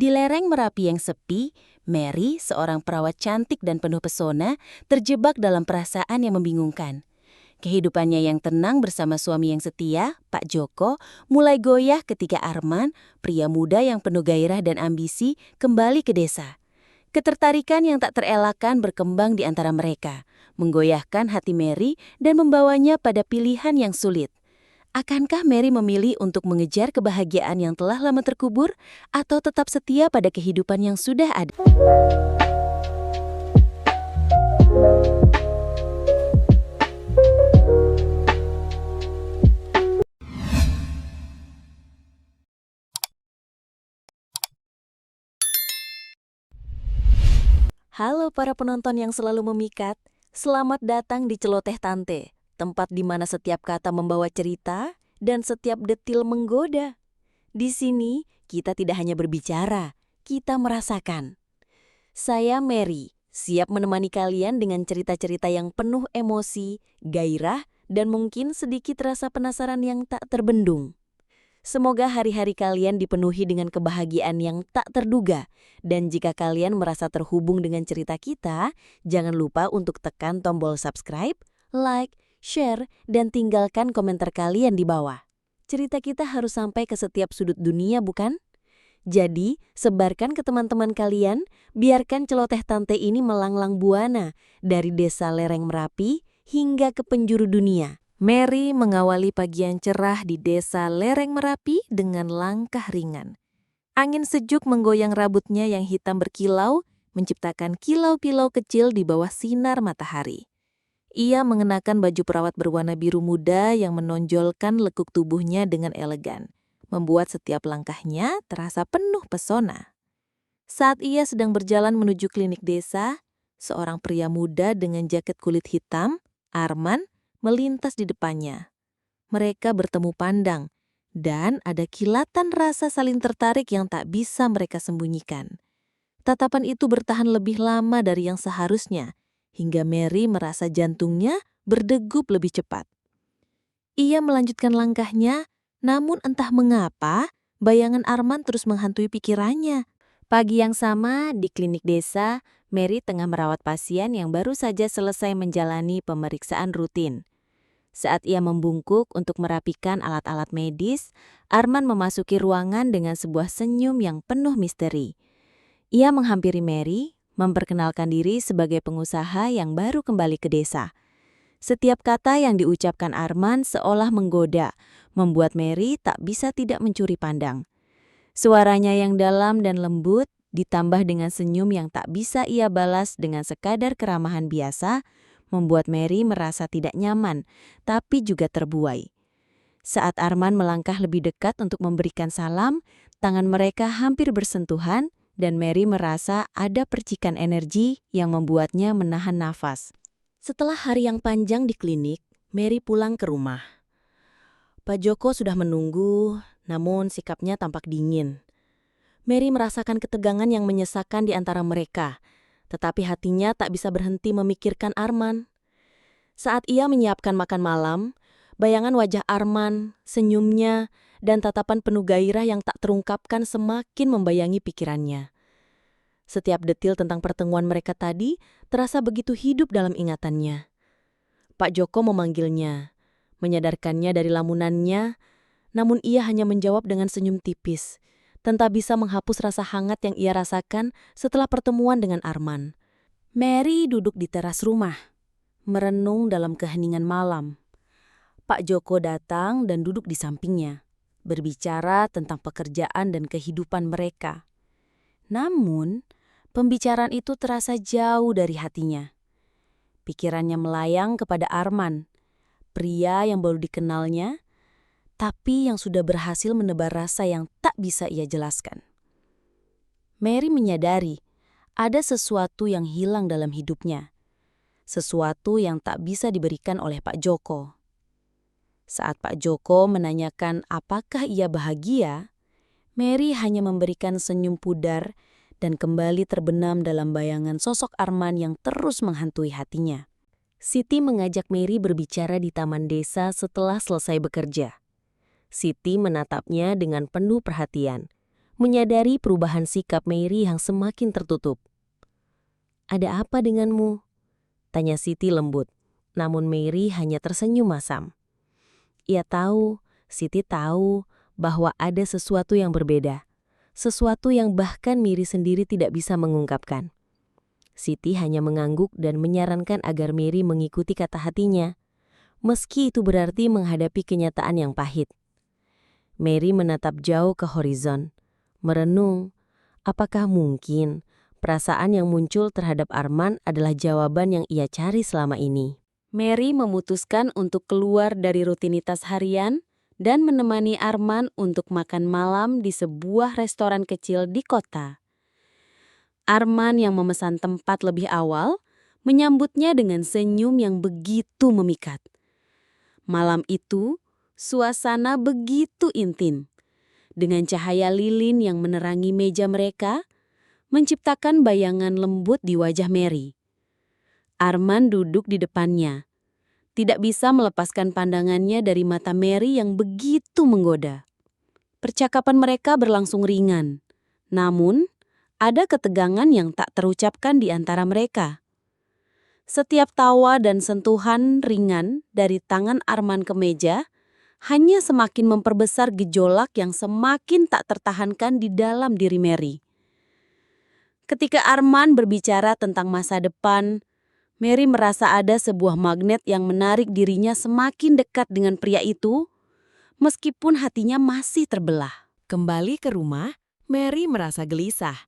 Di lereng Merapi yang sepi, Mary, seorang perawat cantik dan penuh pesona, terjebak dalam perasaan yang membingungkan. Kehidupannya yang tenang bersama suami yang setia, Pak Joko, mulai goyah ketika Arman, pria muda yang penuh gairah dan ambisi, kembali ke desa. Ketertarikan yang tak terelakkan berkembang di antara mereka, menggoyahkan hati Mary dan membawanya pada pilihan yang sulit. Akankah Mary memilih untuk mengejar kebahagiaan yang telah lama terkubur atau tetap setia pada kehidupan yang sudah ada? Halo para penonton yang selalu memikat, selamat datang di Celoteh Tante, tempat di mana setiap kata membawa cerita dan setiap detil menggoda. Di sini, kita tidak hanya berbicara, kita merasakan. Saya Mary, siap menemani kalian dengan cerita-cerita yang penuh emosi, gairah, dan mungkin sedikit rasa penasaran yang tak terbendung. Semoga hari-hari kalian dipenuhi dengan kebahagiaan yang tak terduga. Dan jika kalian merasa terhubung dengan cerita kita, jangan lupa untuk tekan tombol subscribe, like, share, dan tinggalkan komentar kalian di bawah. Cerita kita harus sampai ke setiap sudut dunia, bukan? Jadi, sebarkan ke teman-teman kalian, biarkan Celoteh Tante ini melanglang buana dari desa lereng Merapi hingga ke penjuru dunia. Mary mengawali pagi yang cerah di desa lereng Merapi dengan langkah ringan. Angin sejuk menggoyang rambutnya yang hitam berkilau, menciptakan kilau-kilau kecil di bawah sinar matahari. Ia mengenakan baju perawat berwarna biru muda yang menonjolkan lekuk tubuhnya dengan elegan, membuat setiap langkahnya terasa penuh pesona. Saat ia sedang berjalan menuju klinik desa, seorang pria muda dengan jaket kulit hitam, Arman, melintas di depannya. Mereka bertemu pandang, dan ada kilatan rasa saling tertarik yang tak bisa mereka sembunyikan. Tatapan itu bertahan lebih lama dari yang seharusnya, hingga Mary merasa jantungnya berdegup lebih cepat. Ia melanjutkan langkahnya, namun entah mengapa, bayangan Arman terus menghantui pikirannya. Pagi yang sama, di klinik desa, Mary tengah merawat pasien yang baru saja selesai menjalani pemeriksaan rutin. Saat ia membungkuk untuk merapikan alat-alat medis, Arman memasuki ruangan dengan sebuah senyum yang penuh misteri. Ia menghampiri Mary, memperkenalkan diri sebagai pengusaha yang baru kembali ke desa. Setiap kata yang diucapkan Arman seolah menggoda, membuat Mary tak bisa tidak mencuri pandang. Suaranya yang dalam dan lembut, ditambah dengan senyum yang tak bisa ia balas dengan sekadar keramahan biasa, membuat Mary merasa tidak nyaman, tapi juga terbuai. Saat Arman melangkah lebih dekat untuk memberikan salam, tangan mereka hampir bersentuhan, dan Mary merasa ada percikan energi yang membuatnya menahan nafas. Setelah hari yang panjang di klinik, Mary pulang ke rumah. Pak Joko sudah menunggu, namun sikapnya tampak dingin. Mary merasakan ketegangan yang menyesakan di antara mereka, tetapi hatinya tak bisa berhenti memikirkan Arman. Saat ia menyiapkan makan malam, bayangan wajah Arman, senyumnya, dan tatapan penuh gairah yang tak terungkapkan semakin membayangi pikirannya. Setiap detil tentang pertemuan mereka tadi terasa begitu hidup dalam ingatannya. Pak Joko memanggilnya, menyadarkannya dari lamunannya, namun ia hanya menjawab dengan senyum tipis, tanpa bisa menghapus rasa hangat yang ia rasakan setelah pertemuan dengan Arman. Mary duduk di teras rumah, merenung dalam keheningan malam. Pak Joko datang dan duduk di sampingnya, berbicara tentang pekerjaan dan kehidupan mereka. Namun, pembicaraan itu terasa jauh dari hatinya. Pikirannya melayang kepada Arman, pria yang baru dikenalnya, tapi yang sudah berhasil menebar rasa yang tak bisa ia jelaskan. Mary menyadari ada sesuatu yang hilang dalam hidupnya. Sesuatu yang tak bisa diberikan oleh Pak Joko. Saat Pak Joko menanyakan apakah ia bahagia, Mary hanya memberikan senyum pudar dan kembali terbenam dalam bayangan sosok Arman yang terus menghantui hatinya. Siti mengajak Mary berbicara di taman desa setelah selesai bekerja. Siti menatapnya dengan penuh perhatian, menyadari perubahan sikap Mary yang semakin tertutup. "Ada apa denganmu?" tanya Siti lembut. Namun Mary hanya tersenyum masam. Siti tahu bahwa ada sesuatu yang berbeda. Sesuatu yang bahkan Mary sendiri tidak bisa mengungkapkan. Siti hanya mengangguk dan menyarankan agar Mary mengikuti kata hatinya, meski itu berarti menghadapi kenyataan yang pahit. Mary menatap jauh ke horizon, merenung, apakah mungkin perasaan yang muncul terhadap Arman adalah jawaban yang ia cari selama ini. Mary memutuskan untuk keluar dari rutinitas harian dan menemani Arman untuk makan malam di sebuah restoran kecil di kota. Arman yang memesan tempat lebih awal menyambutnya dengan senyum yang begitu memikat. Malam itu, suasana begitu intim. Dengan cahaya lilin yang menerangi meja mereka, menciptakan bayangan lembut di wajah Mary. Arman duduk di depannya, tidak bisa melepaskan pandangannya dari mata Mary yang begitu menggoda. Percakapan mereka berlangsung ringan, namun ada ketegangan yang tak terucapkan di antara mereka. Setiap tawa dan sentuhan ringan dari tangan Arman ke meja hanya semakin memperbesar gejolak yang semakin tak tertahankan di dalam diri Mary. Ketika Arman berbicara tentang masa depan, Mary merasa ada sebuah magnet yang menarik dirinya semakin dekat dengan pria itu, meskipun hatinya masih terbelah. Kembali ke rumah, Mary merasa gelisah.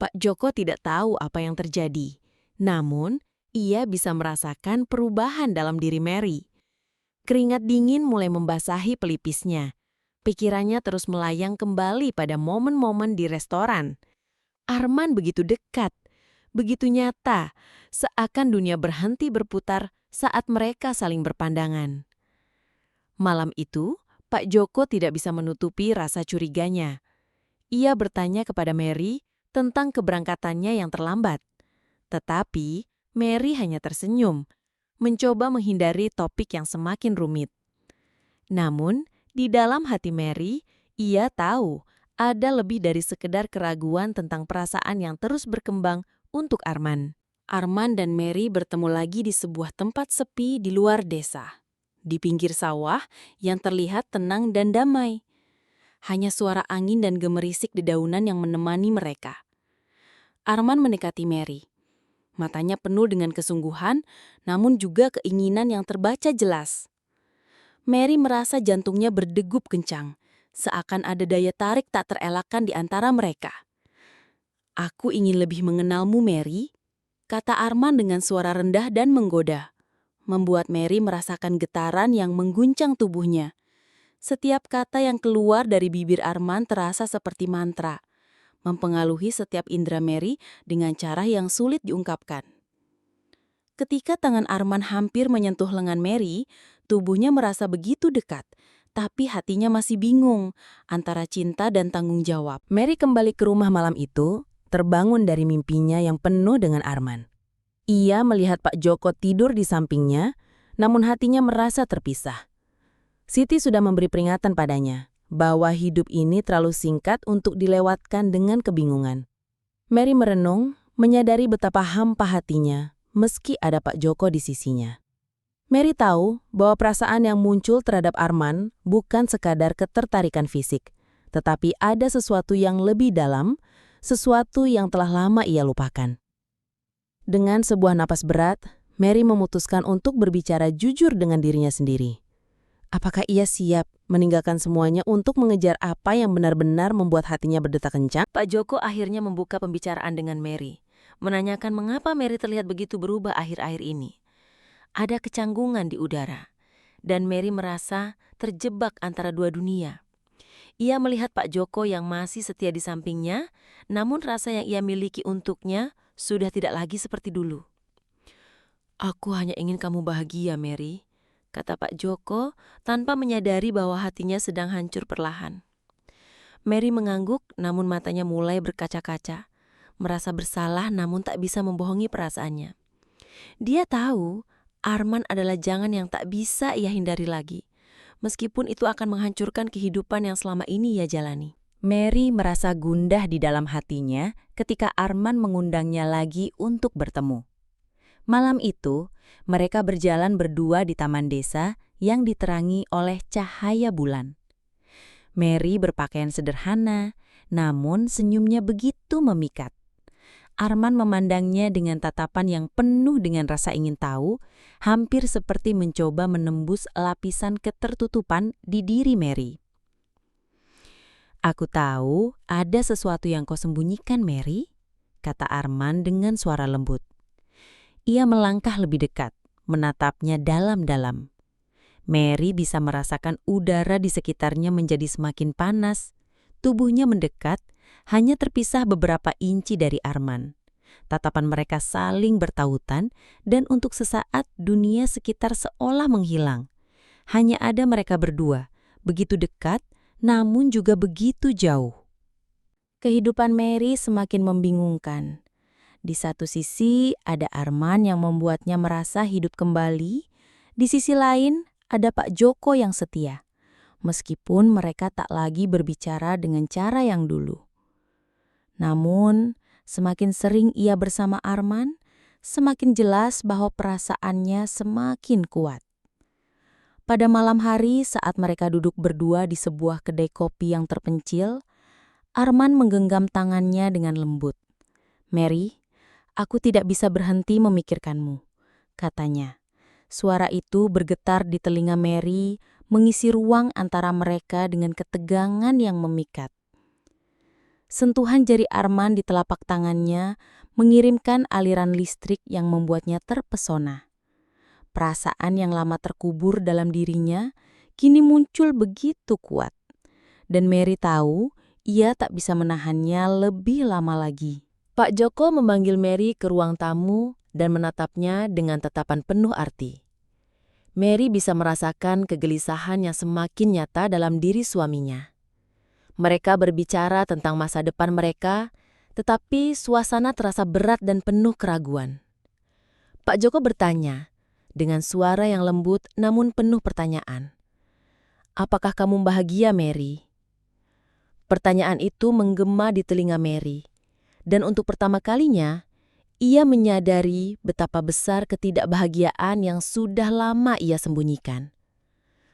Pak Joko tidak tahu apa yang terjadi. Namun, ia bisa merasakan perubahan dalam diri Mary. Keringat dingin mulai membasahi pelipisnya. Pikirannya terus melayang kembali pada momen-momen di restoran. Arman begitu dekat, begitu nyata, seakan dunia berhenti berputar saat mereka saling berpandangan. Malam itu, Pak Joko tidak bisa menutupi rasa curiganya. Ia bertanya kepada Mary tentang keberangkatannya yang terlambat. Tetapi, Mary hanya tersenyum, mencoba menghindari topik yang semakin rumit. Namun, di dalam hati Mary, ia tahu ada lebih dari sekedar keraguan tentang perasaan yang terus berkembang untuk Arman. Arman dan Mary bertemu lagi di sebuah tempat sepi di luar desa. Di pinggir sawah yang terlihat tenang dan damai. Hanya suara angin dan gemerisik dedaunan yang menemani mereka. Arman mendekati Mary. Matanya penuh dengan kesungguhan, namun juga keinginan yang terbaca jelas. Mary merasa jantungnya berdegup kencang, seakan ada daya tarik tak terelakkan di antara mereka. "Aku ingin lebih mengenalmu, Mary," kata Arman dengan suara rendah dan menggoda, membuat Mary merasakan getaran yang mengguncang tubuhnya. Setiap kata yang keluar dari bibir Arman terasa seperti mantra, mempengaruhi setiap indera Mary dengan cara yang sulit diungkapkan. Ketika tangan Arman hampir menyentuh lengan Mary, tubuhnya merasa begitu dekat, tapi hatinya masih bingung antara cinta dan tanggung jawab. Mary kembali ke rumah malam itu, terbangun dari mimpinya yang penuh dengan Arman. Ia melihat Pak Joko tidur di sampingnya, namun hatinya merasa terpisah. Siti sudah memberi peringatan padanya bahwa hidup ini terlalu singkat untuk dilewatkan dengan kebingungan. Mary merenung, menyadari betapa hampa hatinya, meski ada Pak Joko di sisinya. Mary tahu bahwa perasaan yang muncul terhadap Arman bukan sekadar ketertarikan fisik, tetapi ada sesuatu yang lebih dalam, sesuatu yang telah lama ia lupakan. Dengan sebuah napas berat, Mary memutuskan untuk berbicara jujur dengan dirinya sendiri. Apakah ia siap meninggalkan semuanya untuk mengejar apa yang benar-benar membuat hatinya berdetak kencang? Pak Joko akhirnya membuka pembicaraan dengan Mary, menanyakan mengapa Mary terlihat begitu berubah akhir-akhir ini. Ada kecanggungan di udara, dan Mary merasa terjebak antara dua dunia. Ia melihat Pak Joko yang masih setia di sampingnya, namun rasa yang ia miliki untuknya sudah tidak lagi seperti dulu. "Aku hanya ingin kamu bahagia, Mary," kata Pak Joko tanpa menyadari bahwa hatinya sedang hancur perlahan. Mary mengangguk, namun matanya mulai berkaca-kaca, merasa bersalah namun tak bisa membohongi perasaannya. Dia tahu Arman adalah jangan yang tak bisa ia hindari lagi, meskipun itu akan menghancurkan kehidupan yang selama ini ia jalani. Mary merasa gundah di dalam hatinya ketika Arman mengundangnya lagi untuk bertemu. Malam itu, mereka berjalan berdua di taman desa yang diterangi oleh cahaya bulan. Mary berpakaian sederhana, namun senyumnya begitu memikat. Arman memandangnya dengan tatapan yang penuh dengan rasa ingin tahu, hampir seperti mencoba menembus lapisan ketertutupan di diri Mary. "Aku tahu ada sesuatu yang kau sembunyikan, Mary," kata Arman dengan suara lembut. Ia melangkah lebih dekat, menatapnya dalam-dalam. Mary bisa merasakan udara di sekitarnya menjadi semakin panas. Tubuhnya mendekat, hanya terpisah beberapa inci dari Arman. Tatapan mereka saling bertautan, dan untuk sesaat dunia sekitar seolah menghilang. Hanya ada mereka berdua, begitu dekat, namun juga begitu jauh. Kehidupan Mary semakin membingungkan. Di satu sisi ada Arman yang membuatnya merasa hidup kembali, di sisi lain ada Pak Joko yang setia, meskipun mereka tak lagi berbicara dengan cara yang dulu. Namun, semakin sering ia bersama Arman, semakin jelas bahwa perasaannya semakin kuat. Pada malam hari saat mereka duduk berdua di sebuah kedai kopi yang terpencil, Arman menggenggam tangannya dengan lembut. "Mary, aku tidak bisa berhenti memikirkanmu," katanya. Suara itu bergetar di telinga Mary, mengisi ruang antara mereka dengan ketegangan yang memikat. Sentuhan jari Arman di telapak tangannya mengirimkan aliran listrik yang membuatnya terpesona. Perasaan yang lama terkubur dalam dirinya kini muncul begitu kuat. Dan Mary tahu ia tak bisa menahannya lebih lama lagi. Pak Joko memanggil Mary ke ruang tamu dan menatapnya dengan tatapan penuh arti. Mary bisa merasakan kegelisahan yang semakin nyata dalam diri suaminya. Mereka berbicara tentang masa depan mereka, tetapi suasana terasa berat dan penuh keraguan. Pak Joko bertanya, dengan suara yang lembut namun penuh pertanyaan. "Apakah kamu bahagia, Mary?" Pertanyaan itu menggema di telinga Mary. Dan untuk pertama kalinya, ia menyadari betapa besar ketidakbahagiaan yang sudah lama ia sembunyikan.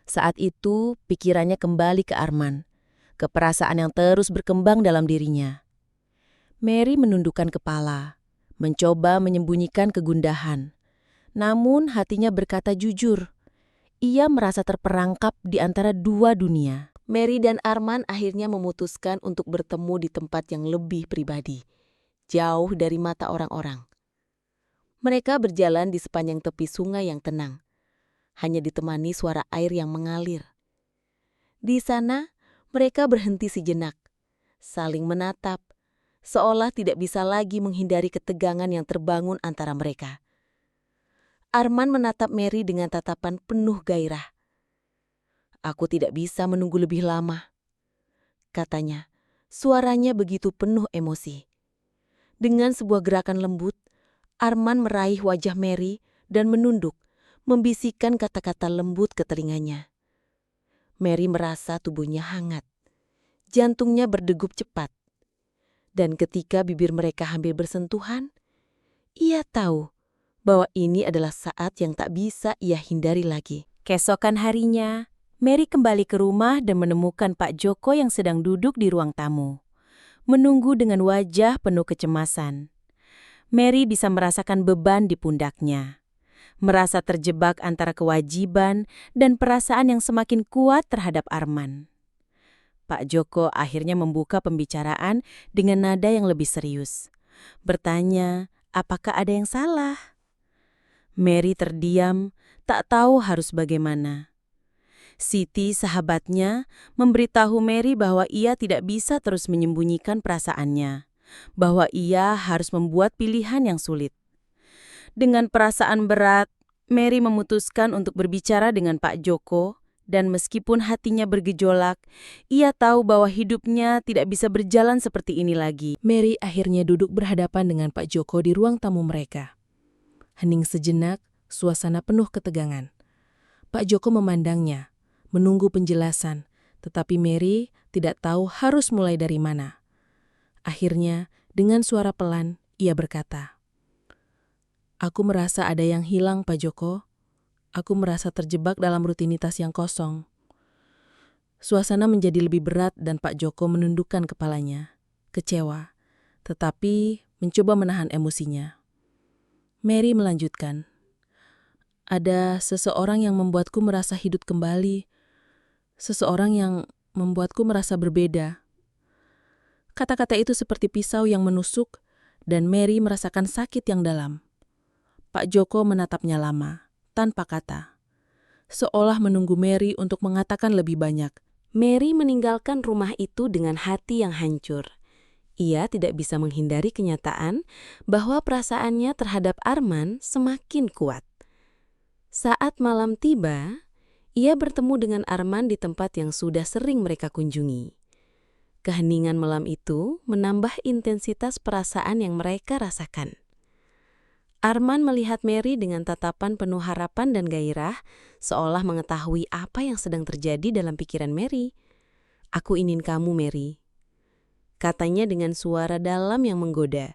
Saat itu, pikirannya kembali ke Arman, ke perasaan yang terus berkembang dalam dirinya. Mary menundukkan kepala, mencoba menyembunyikan kegundahan. Namun hatinya berkata jujur. Ia merasa terperangkap di antara dua dunia. Mary dan Arman akhirnya memutuskan untuk bertemu di tempat yang lebih pribadi, jauh dari mata orang-orang. Mereka berjalan di sepanjang tepi sungai yang tenang, hanya ditemani suara air yang mengalir. Di sana, mereka berhenti sejenak, saling menatap, seolah tidak bisa lagi menghindari ketegangan yang terbangun antara mereka. Arman menatap Mary dengan tatapan penuh gairah. "Aku tidak bisa menunggu lebih lama," katanya. Suaranya begitu penuh emosi. Dengan sebuah gerakan lembut, Arman meraih wajah Mary dan menunduk, membisikkan kata-kata lembut ke telinganya. Mary merasa tubuhnya hangat. Jantungnya berdegup cepat. Dan ketika bibir mereka hampir bersentuhan, ia tahu bahwa ini adalah saat yang tak bisa ia hindari lagi. Keesokan harinya, Mary kembali ke rumah dan menemukan Pak Joko yang sedang duduk di ruang tamu, menunggu dengan wajah penuh kecemasan. Mary bisa merasakan beban di pundaknya, merasa terjebak antara kewajiban dan perasaan yang semakin kuat terhadap Arman. Pak Joko akhirnya membuka pembicaraan dengan nada yang lebih serius, bertanya, apakah ada yang salah? Mary terdiam, tak tahu harus bagaimana. Siti, sahabatnya, memberitahu Mary bahwa ia tidak bisa terus menyembunyikan perasaannya, bahwa ia harus membuat pilihan yang sulit. Dengan perasaan berat, Mary memutuskan untuk berbicara dengan Pak Joko, dan meskipun hatinya bergejolak, ia tahu bahwa hidupnya tidak bisa berjalan seperti ini lagi. Mary akhirnya duduk berhadapan dengan Pak Joko di ruang tamu mereka. Hening sejenak, suasana penuh ketegangan. Pak Joko memandangnya, menunggu penjelasan, tetapi Mary tidak tahu harus mulai dari mana. Akhirnya, dengan suara pelan, ia berkata, "Aku merasa ada yang hilang, Pak Joko. Aku merasa terjebak dalam rutinitas yang kosong." Suasana menjadi lebih berat dan Pak Joko menundukkan kepalanya, kecewa, tetapi mencoba menahan emosinya. Mary melanjutkan, "Ada seseorang yang membuatku merasa hidup kembali, seseorang yang membuatku merasa berbeda." Kata-kata itu seperti pisau yang menusuk, dan Mary merasakan sakit yang dalam. Pak Joko menatapnya lama, tanpa kata, seolah menunggu Mary untuk mengatakan lebih banyak. Mary meninggalkan rumah itu dengan hati yang hancur. Ia tidak bisa menghindari kenyataan bahwa perasaannya terhadap Arman semakin kuat. Saat malam tiba, ia bertemu dengan Arman di tempat yang sudah sering mereka kunjungi. Keheningan malam itu menambah intensitas perasaan yang mereka rasakan. Arman melihat Mary dengan tatapan penuh harapan dan gairah, seolah mengetahui apa yang sedang terjadi dalam pikiran Mary. "Aku ingin kamu, Mary," katanya dengan suara dalam yang menggoda.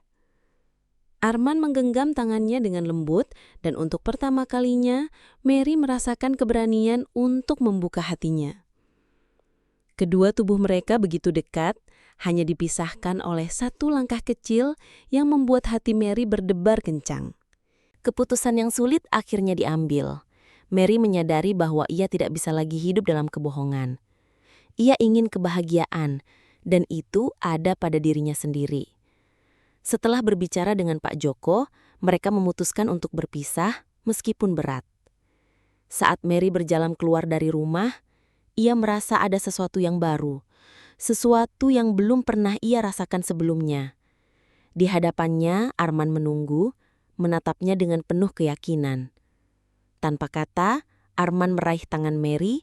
Arman menggenggam tangannya dengan lembut, dan untuk pertama kalinya, Mary merasakan keberanian untuk membuka hatinya. Kedua tubuh mereka begitu dekat, hanya dipisahkan oleh satu langkah kecil yang membuat hati Mary berdebar kencang. Keputusan yang sulit akhirnya diambil. Mary menyadari bahwa ia tidak bisa lagi hidup dalam kebohongan. Ia ingin kebahagiaan, dan itu ada pada dirinya sendiri. Setelah berbicara dengan Pak Joko, mereka memutuskan untuk berpisah meskipun berat. Saat Mary berjalan keluar dari rumah, ia merasa ada sesuatu yang baru, sesuatu yang belum pernah ia rasakan sebelumnya. Di hadapannya, Arman menunggu, menatapnya dengan penuh keyakinan. Tanpa kata, Arman meraih tangan Mary,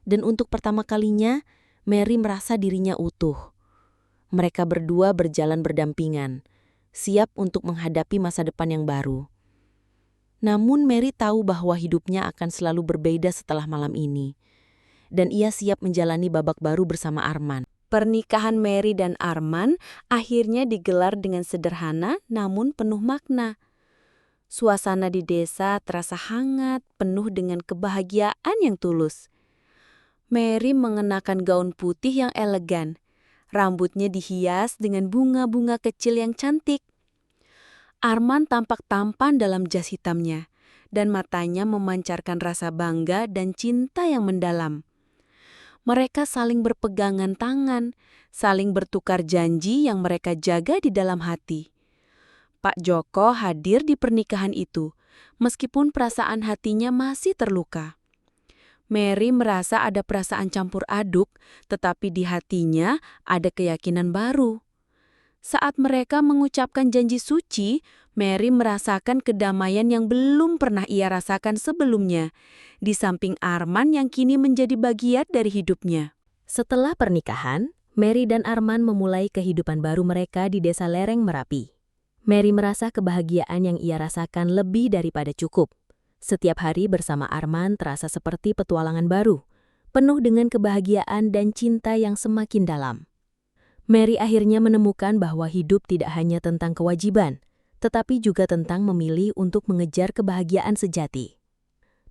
dan untuk pertama kalinya, Mary merasa dirinya utuh. Mereka berdua berjalan berdampingan, siap untuk menghadapi masa depan yang baru. Namun Mary tahu bahwa hidupnya akan selalu berbeda setelah malam ini, dan ia siap menjalani babak baru bersama Arman. Pernikahan Mary dan Arman akhirnya digelar dengan sederhana namun penuh makna. Suasana di desa terasa hangat, penuh dengan kebahagiaan yang tulus. Mary mengenakan gaun putih yang elegan. Rambutnya dihias dengan bunga-bunga kecil yang cantik. Arman tampak tampan dalam jas hitamnya, dan matanya memancarkan rasa bangga dan cinta yang mendalam. Mereka saling berpegangan tangan, saling bertukar janji yang mereka jaga di dalam hati. Pak Joko hadir di pernikahan itu, meskipun perasaan hatinya masih terluka. Mary merasa ada perasaan campur aduk, tetapi di hatinya ada keyakinan baru. Saat mereka mengucapkan janji suci, Mary merasakan kedamaian yang belum pernah ia rasakan sebelumnya, di samping Arman yang kini menjadi bagian dari hidupnya. Setelah pernikahan, Mary dan Arman memulai kehidupan baru mereka di desa lereng Merapi. Mary merasa kebahagiaan yang ia rasakan lebih daripada cukup. Setiap hari bersama Arman terasa seperti petualangan baru, penuh dengan kebahagiaan dan cinta yang semakin dalam. Mary akhirnya menemukan bahwa hidup tidak hanya tentang kewajiban, tetapi juga tentang memilih untuk mengejar kebahagiaan sejati.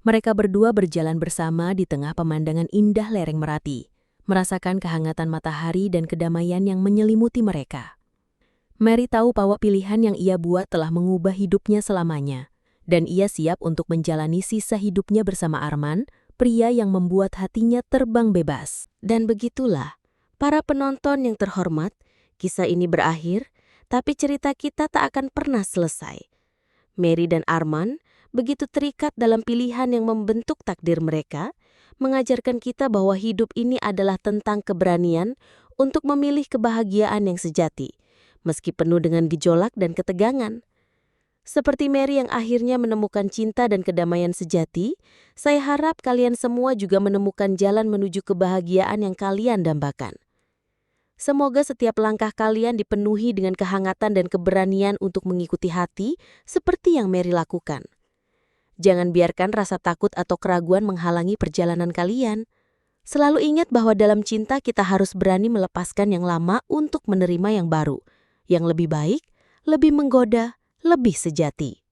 Mereka berdua berjalan bersama di tengah pemandangan indah lereng Merapi, merasakan kehangatan matahari dan kedamaian yang menyelimuti mereka. Mary tahu bahwa pilihan yang ia buat telah mengubah hidupnya selamanya, dan ia siap untuk menjalani sisa hidupnya bersama Arman, pria yang membuat hatinya terbang bebas. Dan begitulah, para penonton yang terhormat, kisah ini berakhir, tapi cerita kita tak akan pernah selesai. Mary dan Arman begitu terikat dalam pilihan yang membentuk takdir mereka, mengajarkan kita bahwa hidup ini adalah tentang keberanian untuk memilih kebahagiaan yang sejati, meski penuh dengan gejolak dan ketegangan. Seperti Mary yang akhirnya menemukan cinta dan kedamaian sejati, saya harap kalian semua juga menemukan jalan menuju kebahagiaan yang kalian dambakan. Semoga setiap langkah kalian dipenuhi dengan kehangatan dan keberanian untuk mengikuti hati seperti yang Mary lakukan. Jangan biarkan rasa takut atau keraguan menghalangi perjalanan kalian. Selalu ingat bahwa dalam cinta kita harus berani melepaskan yang lama untuk menerima yang baru, yang lebih baik, lebih menggoda, lebih sejati.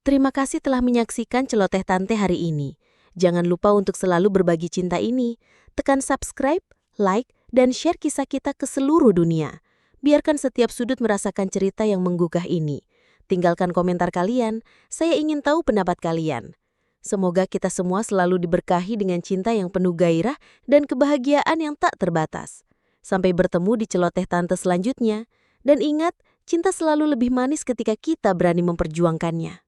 Terima kasih telah menyaksikan Celoteh Tante hari ini. Jangan lupa untuk selalu berbagi cinta ini. Tekan subscribe, like, dan share kisah kita ke seluruh dunia. Biarkan setiap sudut merasakan cerita yang menggugah ini. Tinggalkan komentar kalian, saya ingin tahu pendapat kalian. Semoga kita semua selalu diberkahi dengan cinta yang penuh gairah dan kebahagiaan yang tak terbatas. Sampai bertemu di Celoteh Tante selanjutnya. Dan ingat, cinta selalu lebih manis ketika kita berani memperjuangkannya.